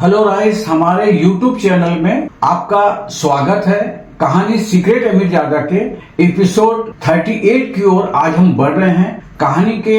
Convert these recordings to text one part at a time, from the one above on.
Hello guys, हमारे YouTube channel में आपका स्वागत है। कहानी सीक्रेट अमीरजादा के एपिसोड 38 की ओर आज हम बढ़ रहे हैं। कहानी के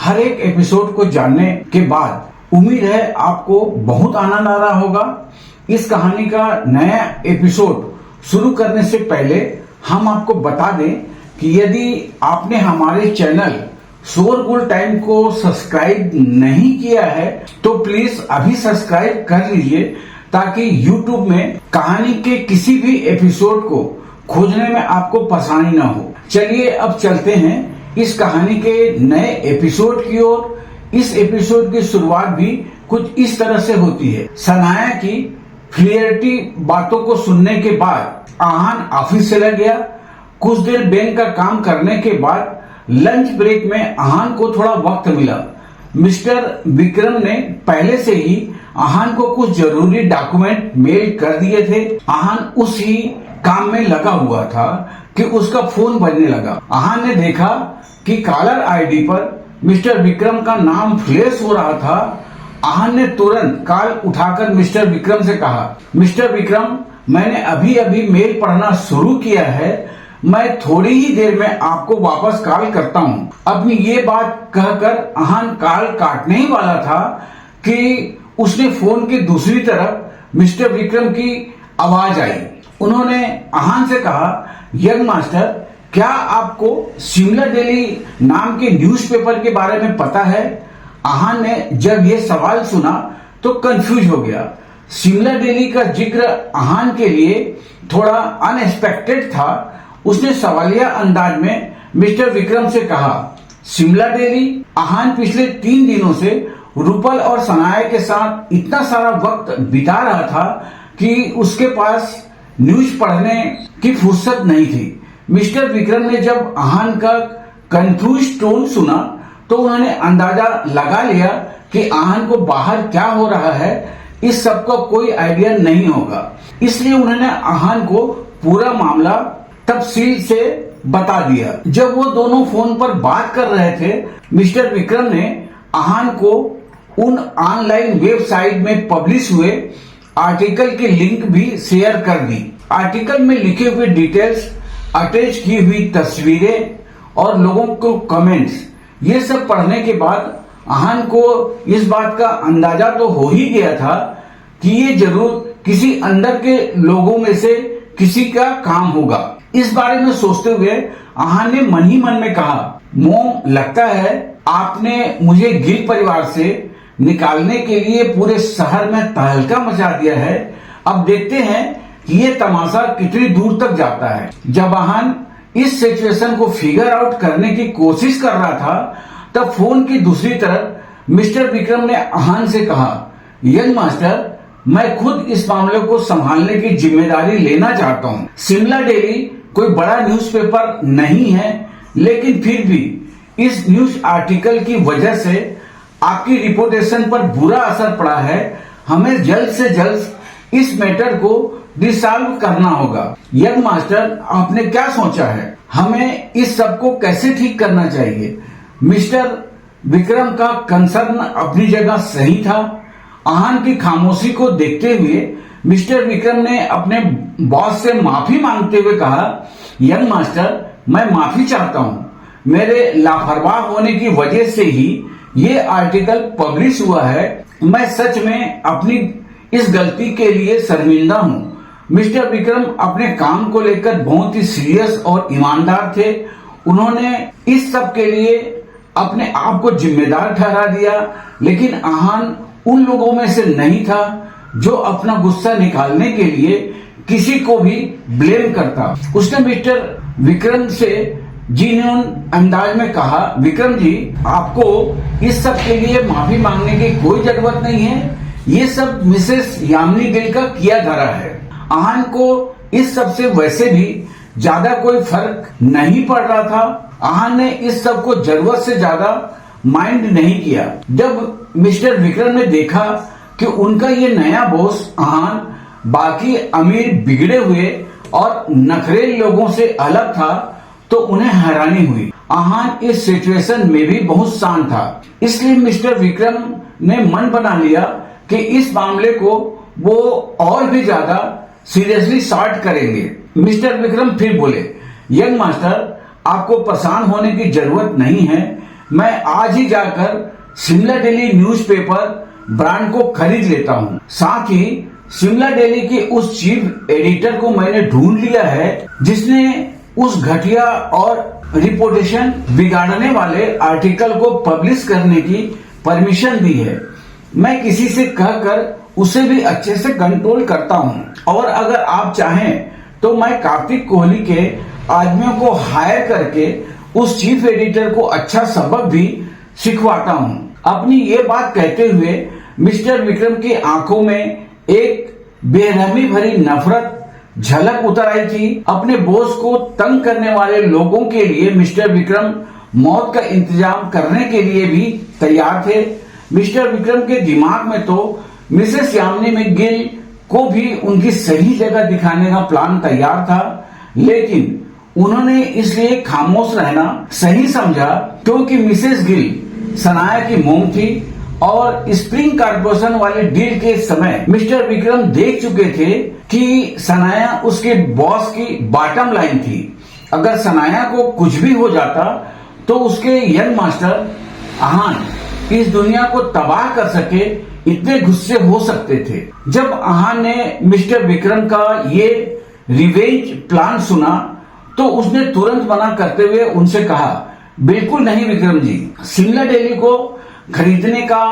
हर एक एपिसोड को जानने के बाद उम्मीद है आपको बहुत आनंद आ रहा होगा। इस कहानी का नया एपिसोड शुरू करने से पहले हम आपको बता दें कि यदि आपने हमारे चैनल शोरगुल टाइम को सब्सक्राइब नहीं किया है तो प्लीज अभी सब्सक्राइब कर लीजिए ताकि YouTube में कहानी के किसी भी एपिसोड को खोजने में आपको परेशानी ना हो। चलिए अब चलते हैं इस कहानी के नए एपिसोड की ओर। इस एपिसोड की शुरुआत भी कुछ इस तरह से होती है। सनाया की फ्लियर्टी बातों को सुनने के बाद आहान ऑफिस चला गया। कुछ देर बैंक का काम करने के बाद लंच ब्रेक में आहान को थोड़ा वक्त मिला। मिस्टर विक्रम ने पहले से ही आहान को कुछ जरूरी डॉक्यूमेंट मेल कर दिए थे। आहान उसी काम में लगा हुआ था कि उसका फोन बजने लगा। आहान ने देखा कि कॉलर आईडी पर मिस्टर विक्रम का नाम फ्लैश हो रहा था। आहान ने तुरंत कॉल उठाकर मिस्टर विक्रम से कहा, मिस्टर विक्रम, मैंने अभी अभी मेल पढ़ना शुरू किया है। मैं थोड़ी ही देर में आपको वापस कॉल करता हूँ। अपनी ये बात कहकर आहान कॉल काटने ही वाला था कि उसने फोन के दूसरी तरफ मिस्टर विक्रम की आवाज आई। उन्होंने आहान से कहा, यंग मास्टर, क्या आपको शिमला डेली नाम के न्यूज़पेपर के बारे में पता है? आहान ने जब ये सवाल सुना तो कंफ्यूज हो गया। शिमला डेली का जिक्र आहान के लिए थोड़ा अनएक्सपेक्टेड था। उसने सवालिया अंदाज में मिस्टर विक्रम से कहा, शिमला डेली? आहान पिछले 3 दिनों से रूपल और सनाया के साथ इतना सारा वक्त बिता रहा था कि उसके पास न्यूज पढ़ने की फुर्सत नहीं थी। मिस्टर विक्रम ने जब आहान का कंफ्यूज टोन सुना तो उन्होंने अंदाजा लगा लिया कि आहान को बाहर क्या हो रहा है इस सब का कोई आइडिया नहीं होगा। इसलिए उन्होंने आहान को पूरा मामला तफसील से बता दिया। जब वो दोनों फोन पर बात कर रहे थे, मिस्टर विक्रम ने आहान को उन ऑनलाइन वेबसाइट में पब्लिश हुए आर्टिकल की लिंक भी शेयर कर दी। आर्टिकल में लिखे हुए डिटेल्स, अटैच की हुई तस्वीरें और लोगों को कमेंट्स, ये सब पढ़ने के बाद आहान को इस बात का अंदाजा तो हो ही गया था कि ये जरूर किसी अंदर के लोगों में से किसी का काम होगा। इस बारे में सोचते हुए आहान ने मन ही मन में कहा, मोम, लगता है आपने मुझे गिल परिवार से निकालने के लिए पूरे शहर में तहलका मचा दिया है। अब देखते हैं कि ये तमाशा कितनी दूर तक जाता है। जब आहान इस सिचुएशन को फिगर आउट करने की कोशिश कर रहा था तब फोन की दूसरी तरफ मिस्टर विक्रम ने आहान से कहा, यंग मास्टर, मैं खुद इस मामले को संभालने की जिम्मेदारी लेना चाहता हूँ। शिमला डेली कोई बड़ा न्यूज़पेपर नहीं है, लेकिन फिर भी इस न्यूज आर्टिकल की वजह से आपकी रिपोर्टेशन पर बुरा असर पड़ा है। हमें जल्द से जल्द इस मैटर को डिसॉल्व करना होगा। यंग मास्टर, आपने क्या सोचा है? हमें इस सब को कैसे ठीक करना चाहिए? मिस्टर विक्रम का कंसर्न अपनी जगह सही था। आहान की खामोशी को देखते हुए मिस्टर विक्रम ने अपने बॉस से माफी मांगते हुए कहा, यंग मास्टर, मैं माफी चाहता हूं। मेरे लापरवाह होने की वजह से ही ये आर्टिकल पब्लिश हुआ है। मैं सच में अपनी इस गलती के लिए शर्मिंदा हूं। मिस्टर विक्रम अपने काम को लेकर बहुत ही सीरियस और ईमानदार थे। उन्होंने इस सब के लिए अपने आप को जिम्मेदार ठहरा दिया, लेकिन आहान उन लोगों में से नहीं था जो अपना गुस्सा निकालने के लिए किसी को भी ब्लेम करता। उसने मिस्टर विक्रम से जीन्यून अंदाज में कहा, विक्रम जी, आपको इस सब के लिए माफी मांगने की कोई जरूरत नहीं है। ये सब मिसेस यामिनी गिल का किया धरा है। आहान को इस सब से वैसे भी ज्यादा कोई फर्क नहीं पड़ रहा था। आहान ने इस सब को जरूरत से ज्यादा माइंड नहीं किया। जब मिस्टर विक्रम ने देखा कि उनका ये नया बॉस आहान बाकी अमीर, बिगड़े हुए और नखरेल लोगों से अलग था तो उन्हें हैरानी हुई। आहान इस सिचुएशन में भी बहुत शांत था। इसलिए मिस्टर विक्रम ने मन बना लिया कि इस मामले को वो और भी ज्यादा सीरियसली सॉर्ट करेंगे। मिस्टर विक्रम फिर बोले, यंग मास्टर, आपको परेशान होने की जरूरत नहीं है। मैं आज ही जाकर शिमला डेली न्यूज़पेपर ब्रांड को खरीद लेता हूँ। साथ ही शिमला डेली के उस चीफ एडिटर को मैंने ढूंढ लिया है जिसने उस घटिया और रिपोर्टेशन बिगाड़ने वाले आर्टिकल को पब्लिश करने की परमिशन दी है। मैं किसी से कहकर उसे भी अच्छे से कंट्रोल करता हूँ, और अगर आप चाहें तो मैं कार्तिक कोहली के आदमियों को हायर करके उस चीफ एडिटर को अच्छा सबक भी सिखवाता हूँ। अपनी ये बात कहते हुए मिस्टर विक्रम की आंखों में एक बेरहमी भरी नफरत झलक उतर आई थी। अपने बॉस को तंग करने वाले लोगों के लिए मिस्टर विक्रम मौत का इंतजाम करने के लिए भी तैयार थे। मिस्टर विक्रम के दिमाग में तो मिसेस यामिनी मैकगिल को भी उनकी सही जगह दिखाने का प्लान तैयार था, लेकिन उन्होंने इसलिए खामोश रहना सही समझा क्योंकि मिसेस गिल सनाया की मोम थी, और स्प्रिंग कॉर्पोरेशन वाले डील के समय मिस्टर विक्रम देख चुके थे कि सनाया उसके बॉस की बॉटम लाइन थी। अगर सनाया को कुछ भी हो जाता तो उसके यंग मास्टर आहान इस दुनिया को तबाह कर सके इतने गुस्से हो सकते थे। जब आहान ने मिस्टर विक्रम का ये रिवेंज प्लान सुना तो उसने तुरंत मना करते हुए उनसे कहा, बिल्कुल नहीं विक्रम जी, शिमला डेली को खरीदने का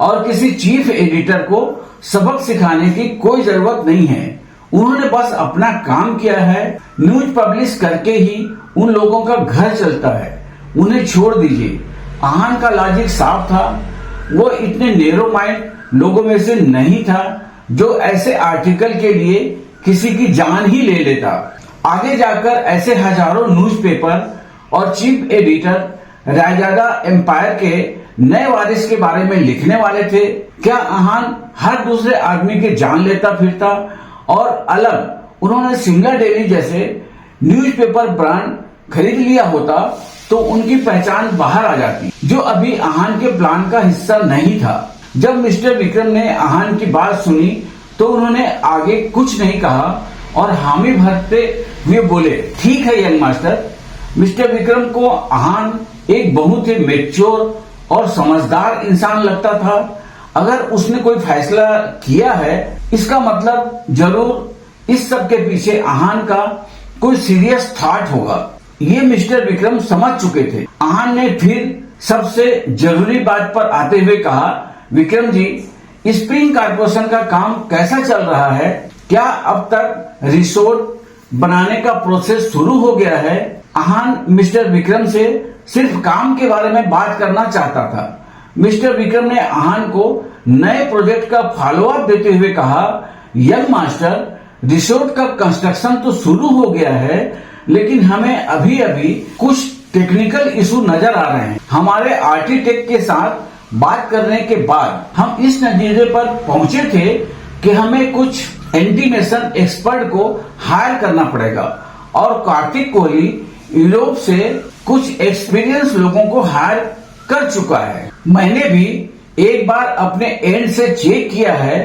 और किसी चीफ एडिटर को सबक सिखाने की कोई जरूरत नहीं है। उन्होंने बस अपना काम किया है। न्यूज पब्लिश करके ही उन लोगों का घर चलता है, उन्हें छोड़ दीजिए। आहान का लॉजिक साफ था। वो इतने नेरो माइंड लोगों में से नहीं था जो ऐसे आर्टिकल के लिए किसी की जान ही ले लेता। आगे जाकर ऐसे हजारों न्यूज़पेपर और चीफ एडिटर रायजादा एम्पायर के नए वारिस के बारे में लिखने वाले थे। क्या आहान हर दूसरे आदमी की जान लेता फिरता और अलग उन्होंने शिमला डेली जैसे न्यूज़पेपर ब्रांड खरीद लिया होता तो उनकी पहचान बाहर आ जाती, जो अभी आहान के प्लान का हिस्सा नहीं था। जब मिस्टर विक्रम ने आहान की बात सुनी तो उन्होंने आगे कुछ नहीं कहा और हामी भरते हुए बोले, ठीक है यंग मास्टर। मिस्टर विक्रम को आहान एक बहुत ही मैच्योर और समझदार इंसान लगता था। अगर उसने कोई फैसला किया है इसका मतलब जरूर इस सब के पीछे आहान का कोई सीरियस थॉट होगा। ये मिस्टर विक्रम समझ चुके थे। आहान ने फिर सबसे जरूरी बात पर आते हुए कहा, विक्रम जी, स्प्रिंग कॉर्पोरेशन का काम कैसा चल रहा है? क्या अब तक रिसोर्ट बनाने का प्रोसेस शुरू हो गया है? आहान मिस्टर विक्रम से सिर्फ काम के बारे में बात करना चाहता था। मिस्टर विक्रम ने आहान को नए प्रोजेक्ट का फॉलोअप देते हुए कहा, यंग मास्टर, रिसोर्ट का कंस्ट्रक्शन तो शुरू हो गया है, लेकिन हमें अभी अभी कुछ टेक्निकल इशू नजर आ रहे हैं। हमारे आर्किटेक्ट के साथ बात करने के बाद हम इस नतीजे पर पहुंचे थे कि हमें कुछ एंटीमेशन एक्सपर्ट को हायर करना पड़ेगा, और कार्तिक कोहली यूरोप से कुछ एक्सपीरियंस लोगों को हायर कर चुका है। मैंने भी एक बार अपने एंड से चेक किया है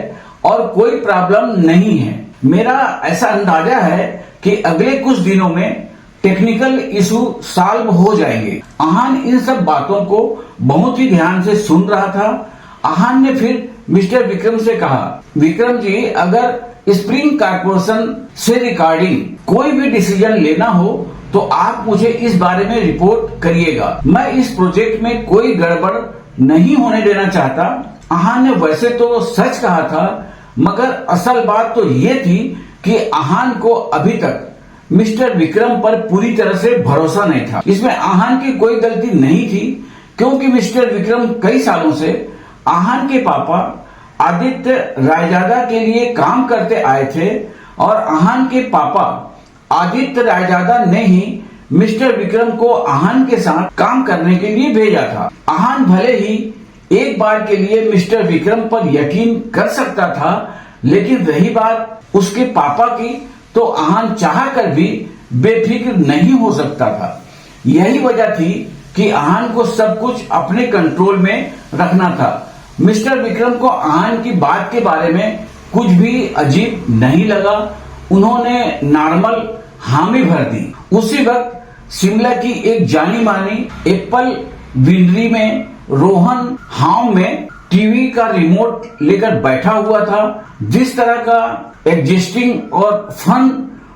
और कोई प्रॉब्लम नहीं है। मेरा ऐसा अंदाजा है कि अगले कुछ दिनों में टेक्निकल इशू सॉल्व हो जाएंगे। आहान इन सब बातों को बहुत ही ध्यान से सुन रहा था। आहान ने फिर मिस्टर विक्रम से कहा, विक्रम जी, अगर स्प्रिंग कॉर्पोरेशन से रिगार्डिंग कोई भी डिसीजन लेना हो तो आप मुझे इस बारे में रिपोर्ट करिएगा। मैं इस प्रोजेक्ट में कोई गड़बड़ नहीं होने देना चाहता। आहान ने वैसे तो सच कहा था, मगर असल बात तो ये थी कि आहान को अभी तक मिस्टर विक्रम पर पूरी तरह से भरोसा नहीं था। इसमें आहान की कोई गलती नहीं थी, क्योंकि मिस्टर विक्रम कई सालों से आहान के पापा आदित्य रायजादा के लिए काम करते आए थे, और आहान के पापा आदित्य रायजादा ने ही मिस्टर विक्रम को आहान के साथ काम करने के लिए भेजा था। आहान भले ही एक बार के लिए मिस्टर विक्रम पर यकीन कर सकता था, लेकिन रही बात उसके पापा की, तो आहान चाह कर भी बेफिक्र नहीं हो सकता था। यही वजह थी कि आहान को सब कुछ अपने कंट्रोल में रखना था। मिस्टर विक्रम को आहन की बात के बारे में कुछ भी अजीब नहीं लगा। उन्होंने नॉर्मल हामी भर दी। उसी वक्त शिमला की एक जानी मानी एप्पल विंडरी में रोहन हाव में टीवी का रिमोट लेकर बैठा हुआ था। जिस तरह का एग्जिस्टिंग और फन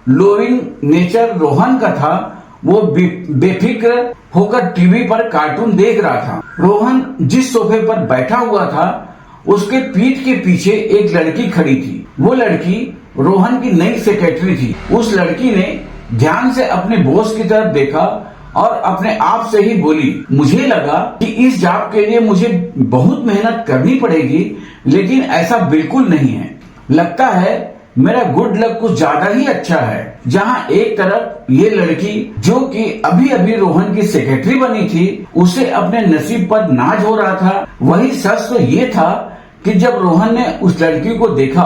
लोविंग नेचर रोहन का था, वो बेफिक्र होकर टीवी पर कार्टून देख रहा था। रोहन जिस सोफे पर बैठा हुआ था, उसके पीठ के पीछे एक लड़की खड़ी थी। वो लड़की रोहन की नई सेक्रेटरी थी। उस लड़की ने ध्यान से अपने बॉस की तरफ देखा और अपने आप से ही बोली, मुझे लगा कि इस जॉब के लिए मुझे बहुत मेहनत करनी पड़ेगी, लेकिन ऐसा बिल्कुल नहीं है। लगता है मेरा गुड लक कुछ ज्यादा ही अच्छा है। जहां एक तरफ ये लड़की जो कि अभी अभी रोहन की सेक्रेटरी बनी थी, उसे अपने नसीब पर नाज हो रहा था, वही सच तो ये था कि जब रोहन ने उस लड़की को देखा,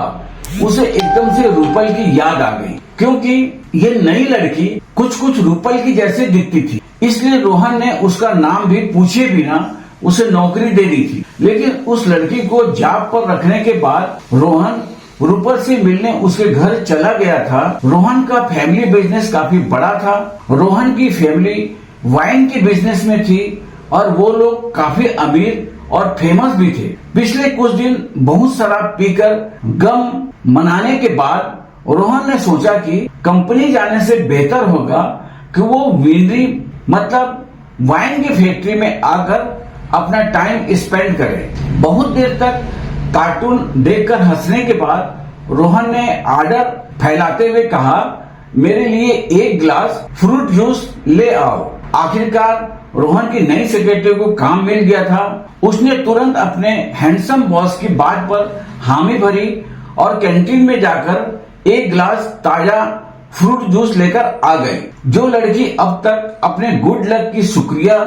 उसे एकदम से रूपल की याद आ गई, क्योंकि ये नई लड़की कुछ कुछ रूपल की जैसे दिखती थी। इसलिए रोहन ने उसका नाम भी पूछे बिना उसे नौकरी दे दी थी। लेकिन उस लड़की को जॉब पर रखने के बाद रोहन रूपल से मिलने उसके घर चला गया था। रोहन का फैमिली बिजनेस काफी बड़ा था। रोहन की फैमिली वाइन के बिजनेस में थी और वो लोग काफी अमीर और फेमस भी थे। पिछले कुछ दिन बहुत शराब पीकर गम मनाने के बाद रोहन ने सोचा कि कंपनी जाने से बेहतर होगा कि वो विंडरी मतलब वाइन की फैक्ट्री में आकर अपना टाइम स्पेंड करे। बहुत देर तक कार्टून देखकर हंसने के बाद रोहन ने ऑर्डर फैलाते हुए कहा, मेरे लिए एक ग्लास फ्रूट जूस ले आओ। आखिरकार रोहन की नई सेक्रेटरी को काम मिल गया था। उसने तुरंत अपने हैंडसम बॉस की बात पर हामी भरी और कैंटीन में जाकर एक ग्लास ताजा फ्रूट जूस लेकर आ गई। जो लड़की अब तक अपने गुड लक की शुक्रिया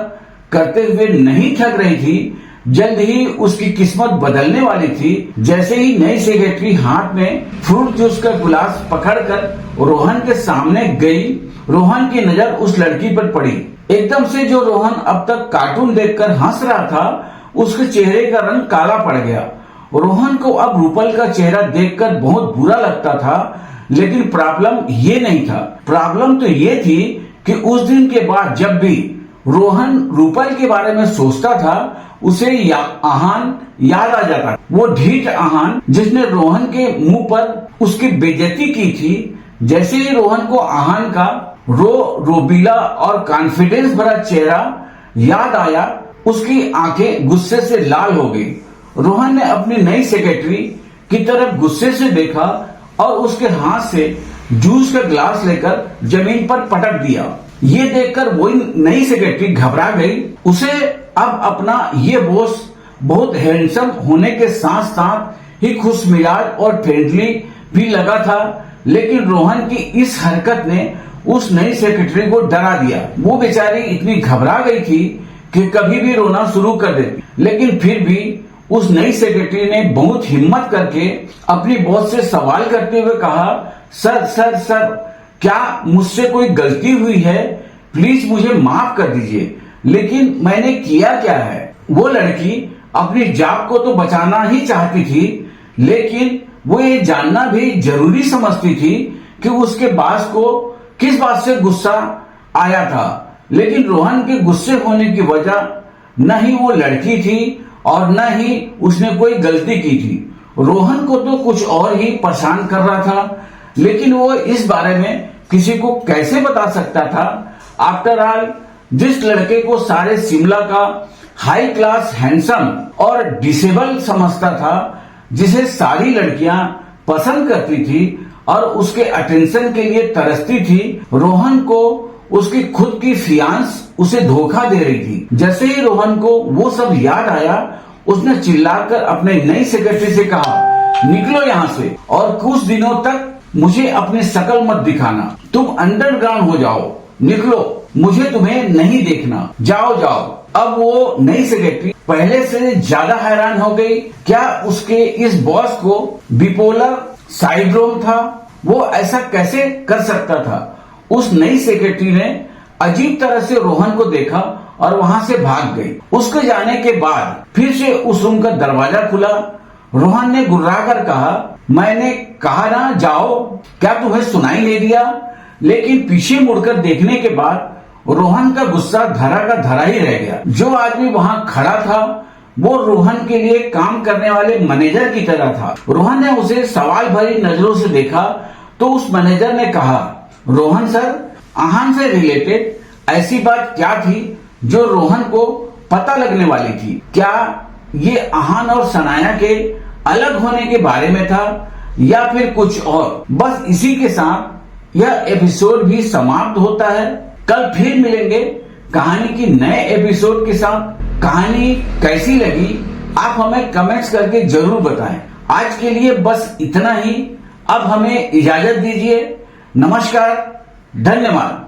करते हुए नहीं थक रही थी, जल्द ही उसकी किस्मत बदलने वाली थी। जैसे ही नई सेक्रेटरी हाथ में फ्रूट जूस का गिलास पकड़कर रोहन के सामने गई, रोहन की नजर उस लड़की पर पड़ी। एकदम से जो रोहन अब तक कार्टून देखकर हंस रहा था, उसके चेहरे का रंग काला पड़ गया। रोहन को अब रूपल का चेहरा देखकर बहुत बुरा लगता था, लेकिन प्रॉब्लम ये नहीं था। प्रॉब्लम तो ये थी कि उस दिन के बाद जब भी रोहन रूपल के बारे में सोचता था, उसे आहन याद आ जाता। वो ढीठ आहन जिसने रोहन के मुंह पर उसकी बेइज्जती की थी। जैसे ही रोहन को आहन का रोबीला और कॉन्फिडेंस भरा चेहरा याद आया, उसकी आंखें गुस्से से लाल हो गई। रोहन ने अपनी नई सेक्रेटरी की तरफ गुस्से से देखा और उसके हाथ से जूस का ग्लास लेकर जमीन पर पटक दिया। ये देखकर वही नई सेक्रेटरी घबरा गई। उसे अब अपना ये बॉस बहुत हैंडसम होने के साथ साथ ही खुश मिजाज और फ्रेंडली भी लगा था, लेकिन रोहन की इस हरकत ने उस नई सेक्रेटरी को डरा दिया। वो बेचारी इतनी घबरा गई थी कि कभी भी रोना शुरू कर देती, लेकिन फिर भी उस नई सेक्रेटरी ने बहुत हिम्मत करके अपनी बॉस से सवाल करते हुए कहा, सर सर सर, क्या मुझसे कोई गलती हुई है? प्लीज मुझे माफ कर दीजिए, लेकिन मैंने किया क्या है? वो लड़की अपनी जॉब को तो बचाना ही चाहती थी, लेकिन वो ये जानना भी जरूरी समझती थी कि उसके बॉस को किस बात से गुस्सा आया था। लेकिन रोहन के गुस्से होने की वजह न ही वो लड़की थी और न ही उसने कोई गलती की थी। रोहन को तो कुछ और ही परेशान कर रहा था, लेकिन वो इस बारे में किसी को कैसे बता सकता था? आफ्टर ऑल, जिस लड़के को सारे शिमला का हाई क्लास हैंडसम और डिसेबल समझता था, जिसे सारी लड़कियां पसंद करती थी और उसके अटेंशन के लिए तरसती थी, रोहन को उसकी खुद की फियांस उसे धोखा दे रही थी। जैसे ही रोहन को वो सब याद आया, उसने चिल्लाकर अपने नई सेक्रेटरी से कहा, निकलो यहाँ से और कुछ दिनों तक मुझे अपनी शक्ल मत दिखाना। तुम अंडरग्राउंड हो जाओ, निकलो, मुझे तुम्हें नहीं देखना, जाओ जाओ। अब वो नई सेक्रेटरी पहले से ज्यादा हैरान हो गई। क्या उसके इस बॉस को बिपोलर साइंड्रोम था? वो ऐसा कैसे कर सकता था? उस नई सेक्रेटरी ने अजीब तरह से रोहन को देखा और वहां से भाग गई। उसके जाने के बाद फिर से उस रूम का दरवाजा खुला। रोहन ने गुर्राकर कहा, मैंने कहा ना जाओ, क्या तुम्हें सुनाई नहीं दिया? लेकिन पीछे मुड़कर देखने के बाद रोहन का गुस्सा धरा का धरा ही रह गया। जो आदमी वहां खड़ा था वो रोहन के लिए काम करने वाले मैनेजर की तरह था। रोहन ने उसे सवाल भरी नजरों से देखा तो उस मैनेजर ने कहा, रोहन सर, आहान से रिलेटेड ऐसी बात क्या थी जो रोहन को पता लगने वाली थी? क्या ये आहान और सनाया के अलग होने के बारे में था या फिर कुछ और? बस इसी के साथ यह एपिसोड भी समाप्त होता है। कल फिर मिलेंगे कहानी की नए एपिसोड के साथ। कहानी कैसी लगी आप हमें कमेंट्स करके जरूर बताएं। आज के लिए बस इतना ही। अब हमें इजाजत दीजिए। नमस्कार, धन्यवाद।